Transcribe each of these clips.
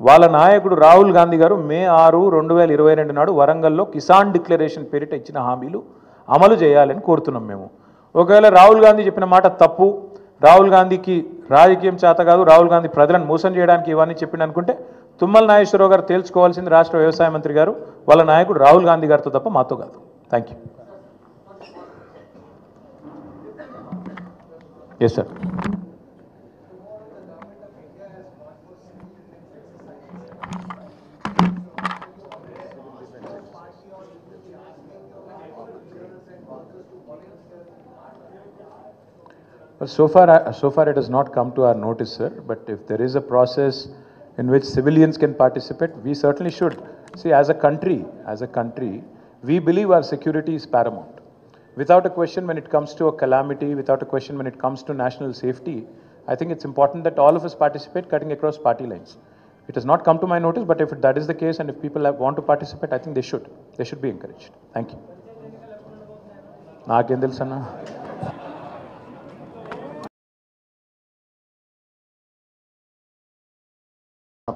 వాళ్ళ నాయకుడు రాహుల్ గాంధీ గారు మే 6, 2022 నాడు వరంగల్లో కిసాన్ డిక్లరేషన్ పేరిట ఇచ్చిన హామీలు అమలు చేయాలని కోరుతున్నాం మేము. ఒకవేళ రాహుల్ గాంధీ చెప్పిన మాట తప్పు, రాహుల్ గాంధీకి రాజకీయం చేత కాదు, రాహుల్ గాంధీ ప్రజలను మోసం చేయడానికి ఇవన్నీ చెప్పిండు అనుకుంటే తుమ్మల నాగేశ్వరరావు గారు తేల్చుకోవాల్సింది రాష్ట్ర వ్యవసాయ మంత్రి గారు, వాళ్ళ నాయకుడు రాహుల్ గాంధీ గారితో తప్ప మాతో కాదు. Thank you. Yes sir. So far it has not come to our notice, sir. But if there is a process in which civilians can participate, we certainly should. See, as a country, we believe our security is paramount. Without a question, when it comes to a calamity, without a question, when it comes to national safety, I think it's important that all of us participate, cutting across party lines. It has not come to my notice, but if that is the case, and if people want to participate, I think they should. They should be encouraged. Thank you. Naakem telusanna.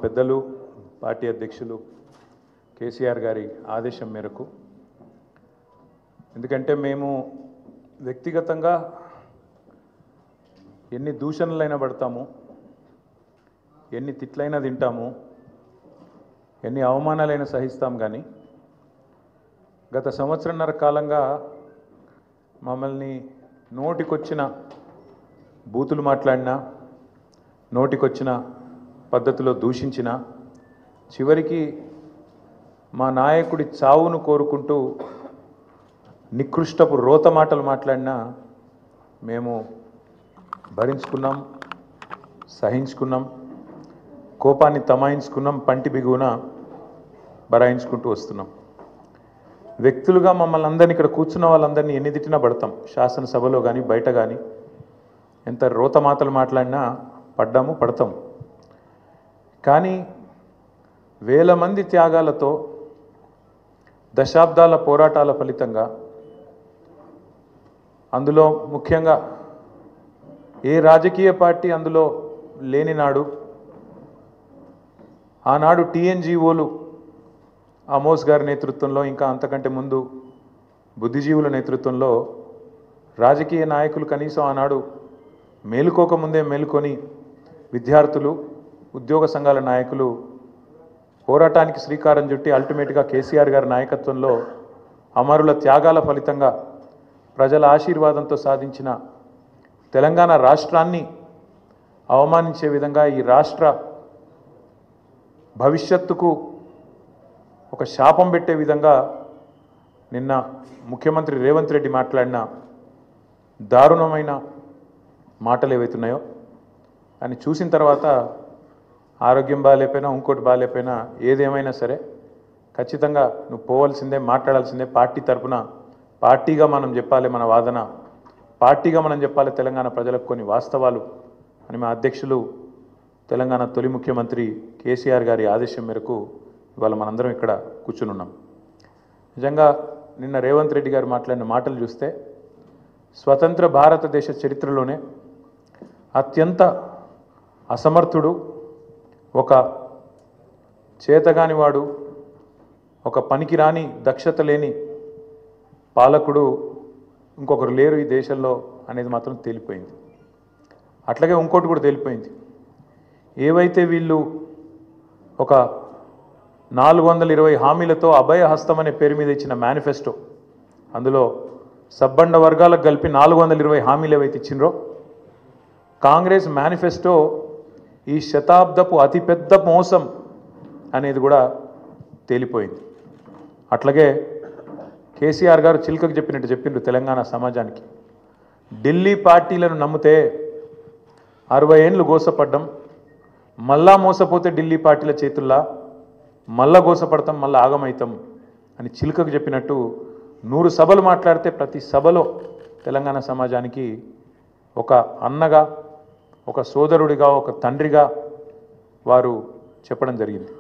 పెద్దలు party అధ్యక్షులు కేసీఆర్ గారి ఆదేశం మేరకు, ఎందుకంటే మేము వ్యక్తిగతంగా ఎన్ని దూషణలైనా పడతాము, ఎన్ని తిట్లైనా తింటాము, ఎన్ని అవమానాలైనా సహిస్తాం. కానీ గత సంవత్సరంన్నర కాలంగా మమ్మల్ని నోటికొచ్చిన బూతులు మాట్లాడినా, నోటికొచ్చిన పద్ధతిలో దూషించిన, చివరికి మా నాయకుడి చావును కోరుకుంటూ నికృష్టపు రోత మాటలు మాట్లాడినా మేము భరించుకున్నాం, సహించుకున్నాం, కోపాన్ని తమాయించుకున్నాం, పంటి బిగువున బరాయించుకుంటూ వస్తున్నాం. వ్యక్తులుగా మమ్మల్ని అందరినీ, ఇక్కడ కూర్చున్న వాళ్ళందరినీ ఎన్ని తిట్టినా పడతాం. శాసనసభలో కానీ బయట కానీ ఎంత రోత మాటలు మాట్లాడినా పడ్డాము, పడతాం. కానీ వేల మంది త్యాగాలతో, దశాబ్దాల పోరాటాల ఫలితంగా, అందులో ముఖ్యంగా ఏ రాజకీయ పార్టీ అందులో లేని నాడు, ఆనాడు టీఎన్జీఓలు అమోస్ గారి నేతృత్వంలో, ఇంకా అంతకంటే ముందు బుద్ధిజీవుల నేతృత్వంలో రాజకీయ నాయకులు కనీసం ఆనాడు మేలుకోకముందే మేలుకొని, విద్యార్థులు, ఉద్యోగ సంఘాల నాయకులు పోరాటానికి శ్రీకారం చుట్టి అల్టిమేట్గా కేసీఆర్ గారి నాయకత్వంలో అమరుల త్యాగాల ఫలితంగా ప్రజల ఆశీర్వాదంతో సాధించిన తెలంగాణ రాష్ట్రాన్ని అవమానించే విధంగా, ఈ రాష్ట్ర భవిష్యత్తుకు ఒక శాపం పెట్టే విధంగా నిన్న ముఖ్యమంత్రి రేవంత్ రెడ్డి మాట్లాడిన దారుణమైన మాటలు ఏవైతున్నాయో అని చూసిన తర్వాత ఆరోగ్యం బాగాలేకపోయినా, ఇంకోటి బాగాలేకపోయినా, ఏదేమైనా సరే ఖచ్చితంగా నువ్వు పోవాల్సిందే, మాట్లాడాల్సిందే. పార్టీ తరపున పార్టీగా మనం చెప్పాలి మన వాదన, పార్టీగా మనం చెప్పాలి తెలంగాణ ప్రజలకు కొన్ని వాస్తవాలు అని మా అధ్యక్షులు, తెలంగాణ తొలి ముఖ్యమంత్రి కేసీఆర్ గారి ఆదేశం మేరకు ఇవాళ మనందరం ఇక్కడ కూర్చుని ఉన్నాం. నిజంగా నిన్న రేవంత్ రెడ్డి గారు మాట్లాడిన మాటలు చూస్తే స్వతంత్ర భారతదేశ చరిత్రలోనే అత్యంత అసమర్థుడు, ఒక చేతగానివాడు, ఒక పనికిరాని దక్షత లేని పాలకుడు ఇంకొకరు లేరు ఈ దేశంలో అనేది మాత్రం తేలిపోయింది. అట్లాగే ఇంకోటి కూడా తేలిపోయింది. ఏవైతే వీళ్ళు ఒక 420 హామీలతో అభయ హస్తం అనే పేరు మీద ఇచ్చిన మేనిఫెస్టో, అందులో సబ్బండ వర్గాలకు కలిపి 420 హామీలు ఏవైతే ఇచ్చినరో, కాంగ్రెస్ మేనిఫెస్టో ఈ శతాబ్దపు అతిపెద్ద మోసం అనేది కూడా తేలిపోయింది. అట్లాగే కేసీఆర్ గారు చిలుకకు చెప్పినట్టు చెప్పిండ్రు తెలంగాణ సమాజానికి, ఢిల్లీ పార్టీలను నమ్మితే 60 ఏళ్ళు గోసపడ్డం, మళ్ళా మోసపోతే ఢిల్లీ పార్టీల చేతుల్లా మళ్ళా గోసపడతాం, మళ్ళా ఆగమవుతాం అని చిలుకకు చెప్పినట్టు 100 సభలు మాట్లాడితే ప్రతి సభలో తెలంగాణ సమాజానికి ఒక అన్నగా, ఒక సోదరుడిగా, ఒక తండ్రిగా వారు చెప్పడం జరిగింది.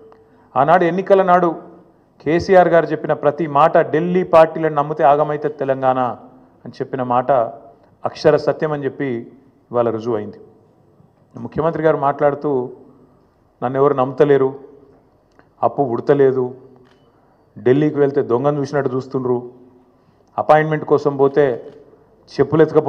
ఆనాడు ఎన్నికల నాడు కేసీఆర్ గారు చెప్పిన ప్రతి మాట, ఢిల్లీ పార్టీలను నమ్మితే ఆగమైతే తెలంగాణ అని చెప్పిన మాట అక్షర సత్యం అని చెప్పి ఇవాళ రుజువు అయింది. ముఖ్యమంత్రి గారు మాట్లాడుతూ నన్ను ఎవరు నమ్ముతలేరు, అప్పు ఉడతలేదు, ఢిల్లీకి వెళ్తే దొంగను చూసినట్టు చూస్తుండ్రు, అపాయింట్మెంట్ కోసం పోతే చెప్పులు ఎత్తుకపో